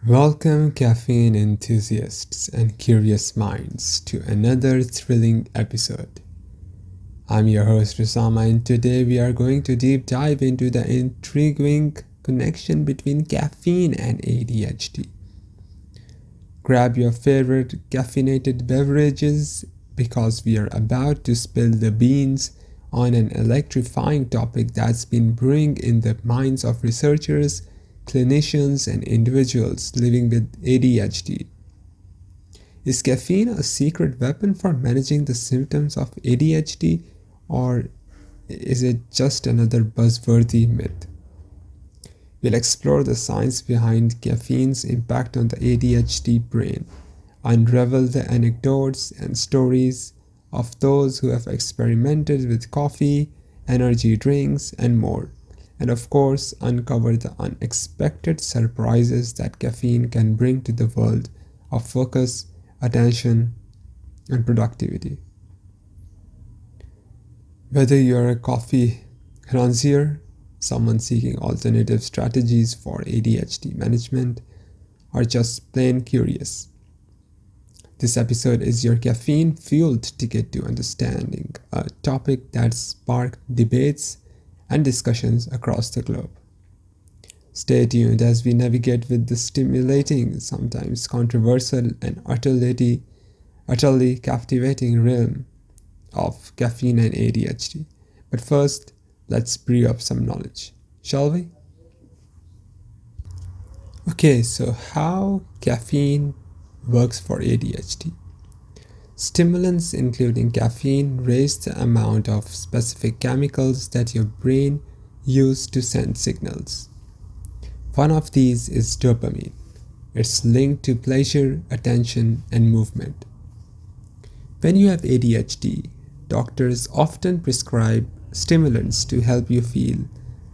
Welcome, caffeine enthusiasts and curious minds, to another thrilling episode. I'm your host, Rusama, and today we are going to deep dive into the intriguing connection between caffeine and ADHD. Grab your favorite caffeinated beverages because we are about to spill the beans on an electrifying topic that's been brewing in the minds of researchers, clinicians, and individuals living with ADHD. Is caffeine a secret weapon for managing the symptoms of ADHD, or is it just another buzzworthy myth? We'll explore the science behind caffeine's impact on the ADHD brain, unravel the anecdotes and stories of those who have experimented with coffee, energy drinks, and more, and of course, uncover the unexpected surprises that caffeine can bring to the world of focus, attention, and productivity. Whether you're a coffee connoisseur, someone seeking alternative strategies for ADHD management, or just plain curious, this episode is your caffeine fueled ticket to understanding a topic that sparked debates and discussions across the globe. Stay tuned as we navigate with the stimulating, sometimes controversial, and utterly captivating realm of caffeine and ADHD. But first, let's brew up some knowledge, shall we? Okay, so how caffeine works for ADHD. Stimulants including caffeine raise the amount of specific chemicals that your brain uses to send signals. One of these is dopamine. It's linked to pleasure, attention, and movement. When you have ADHD, doctors often prescribe stimulants to help you feel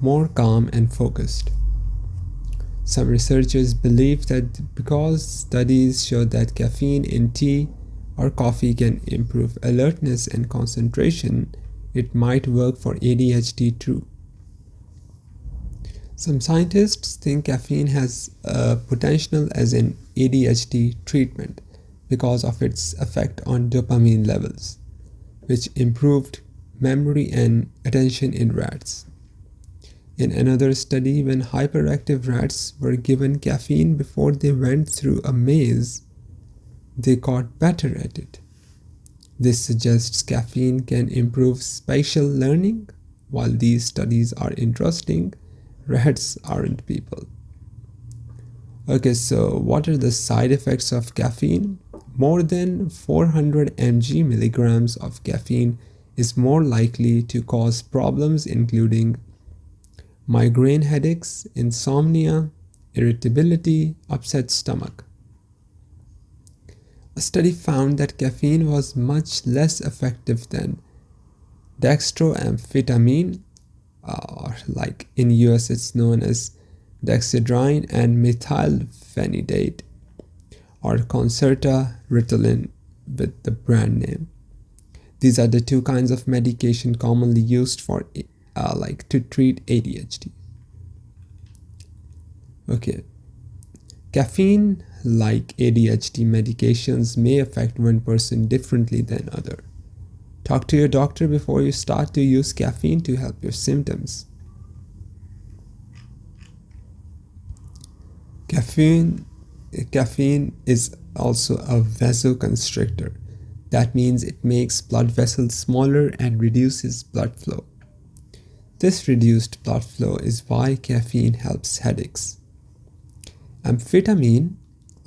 more calm and focused. Some researchers believe that because studies show that caffeine in tea or coffee can improve alertness and concentration, it might work for ADHD too. Some scientists think caffeine has a potential as an ADHD treatment because of its effect on dopamine levels, which improved memory and attention in rats. In another study, when hyperactive rats were given caffeine before they went through a maze, they got better at it. This suggests caffeine can improve spatial learning. While these studies are interesting, rats aren't people. Okay, so what are the side effects of caffeine? More than 400 milligrams of caffeine is more likely to cause problems including migraine headaches, insomnia, irritability, upset stomach. A study found that caffeine was much less effective than dextroamphetamine, or like in US it's known as dexedrine, and methylphenidate, or Concerta Ritalin with the brand name. These are the two kinds of medication commonly used for to treat ADHD. Okay, caffeine, like ADHD medications, may affect one person differently than other. Talk to your doctor before you start to use caffeine to help your symptoms. Caffeine is also a vasoconstrictor. That means it makes blood vessels smaller and reduces blood flow. This reduced blood flow is why caffeine helps headaches. Amphetamine,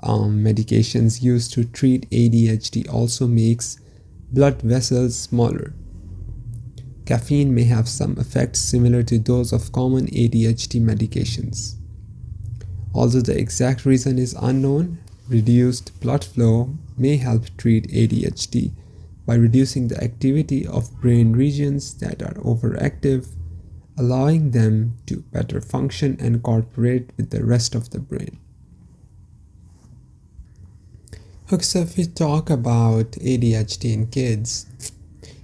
medications used to treat ADHD, also makes blood vessels smaller. Caffeine may have some effects similar to those of common ADHD medications. Although the exact reason is unknown, reduced blood flow may help treat ADHD by reducing the activity of brain regions that are overactive, allowing them to better function and cooperate with the rest of the brain. Okay, so if we talk about ADHD in kids,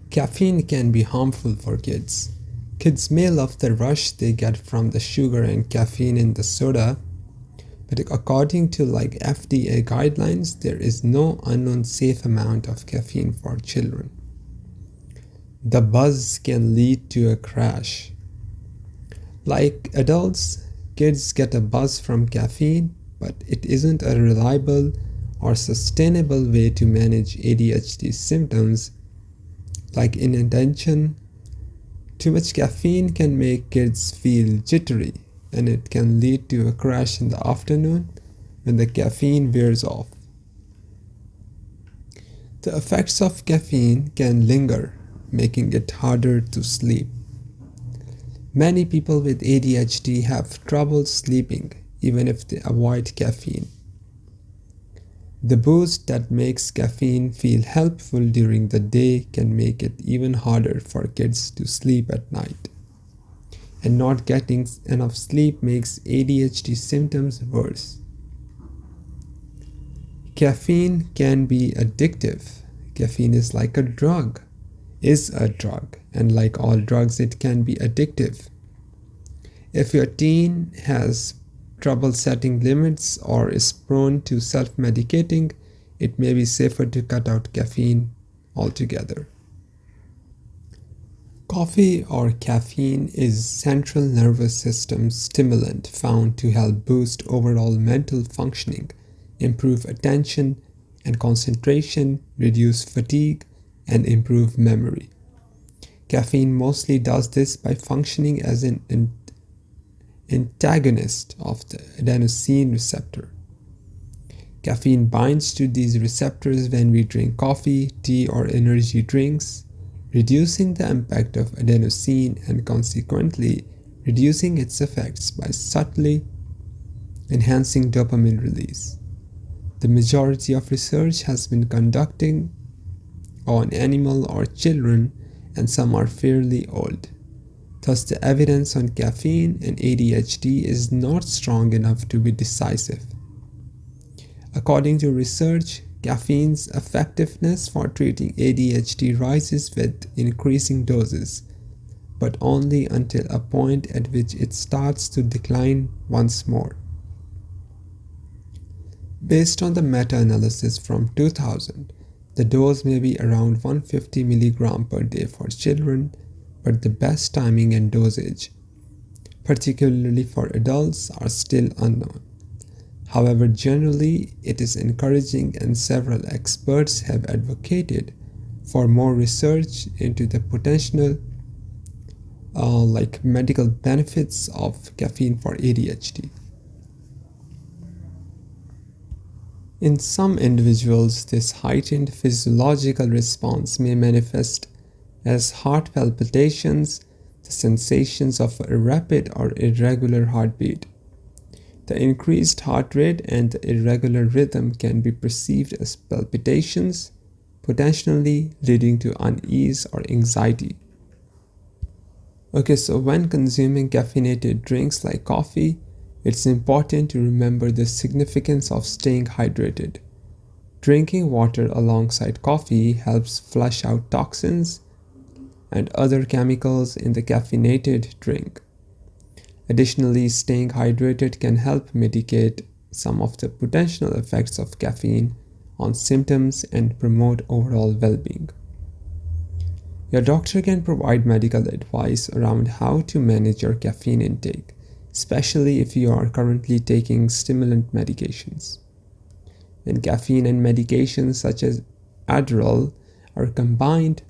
caffeine can be harmful for kids. Kids may love the rush they get from the sugar and caffeine in the soda, But according to FDA guidelines, there is no unknown safe amount of caffeine for children. The buzz can lead to a crash. Like adults, kids get a buzz from caffeine, but it isn't a reliable or sustainable way to manage ADHD symptoms like inattention. Too much caffeine can make kids feel jittery, and it can lead to a crash in the afternoon when the caffeine wears off. The effects of caffeine can linger, making it harder to sleep. Many people with ADHD have trouble sleeping even if they avoid caffeine. The boost that makes caffeine feel helpful during the day can make it even harder for kids to sleep at night. And not getting enough sleep makes ADHD symptoms worse. Caffeine can be addictive. Caffeine is a drug, and like all drugs, it can be addictive. If your teen has trouble setting limits or is prone to self-medicating, it may be safer to cut out caffeine altogether. Coffee or caffeine is central nervous system stimulant found to help boost overall mental functioning, improve attention and concentration, reduce fatigue, and improve memory. Caffeine mostly does this by functioning as an antagonist of the adenosine receptor. Caffeine binds to these receptors when we drink coffee, tea, or energy drinks, reducing the impact of adenosine and consequently reducing its effects by subtly enhancing dopamine release. The majority of research has been conducted on animal or children, and some are fairly old. Thus, the evidence on caffeine and ADHD is not strong enough to be decisive. According to research, caffeine's effectiveness for treating ADHD rises with increasing doses, but only until a point at which it starts to decline once more. Based on the meta-analysis from 2000, the dose may be around 150 mg per day for children, but the best timing and dosage, particularly for adults, are still unknown. However, generally, it is encouraging, and several experts have advocated for more research into the potential medical benefits of caffeine for ADHD. In some individuals, this heightened physiological response may manifest as heart palpitations, the sensations of a rapid or irregular heartbeat. The increased heart rate and the irregular rhythm can be perceived as palpitations, potentially leading to unease or anxiety. So when consuming caffeinated drinks like coffee, it's important to remember the significance of staying hydrated. Drinking water alongside coffee helps flush out toxins and other chemicals in the caffeinated drink. Additionally, staying hydrated can help mitigate some of the potential effects of caffeine on symptoms and promote overall well-being. Your doctor can provide medical advice around how to manage your caffeine intake, especially if you are currently taking stimulant medications. When caffeine and medications such as Adderall are combined,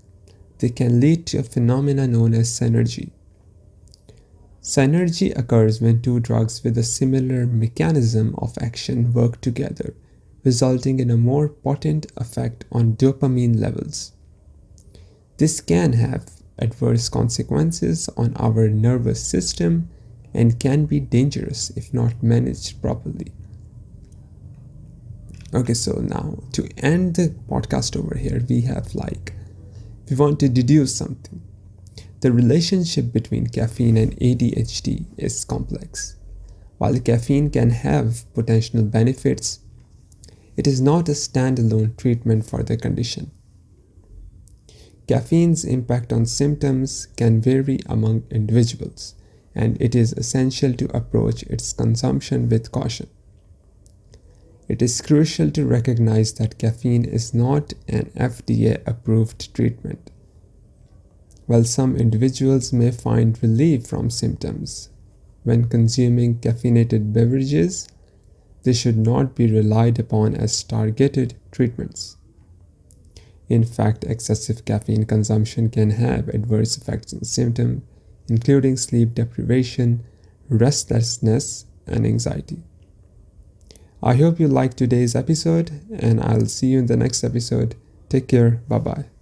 they can lead to a phenomenon known as synergy. Synergy occurs when two drugs with a similar mechanism of action work together, resulting in a more potent effect on dopamine levels. This can have adverse consequences on our nervous system and can be dangerous if not managed properly. So now to end the podcast over here, we want to deduce something. The relationship between caffeine and ADHD is complex. While caffeine can have potential benefits, it is not a standalone treatment for the condition. Caffeine's impact on symptoms can vary among individuals, and it is essential to approach its consumption with caution. It is crucial to recognize that caffeine is not an FDA-approved treatment. While some individuals may find relief from symptoms when consuming caffeinated beverages, they should not be relied upon as targeted treatments. In fact, excessive caffeine consumption can have adverse effects on symptoms, including sleep deprivation, restlessness, and anxiety. I hope you liked today's episode, and I'll see you in the next episode. Take care. Bye bye.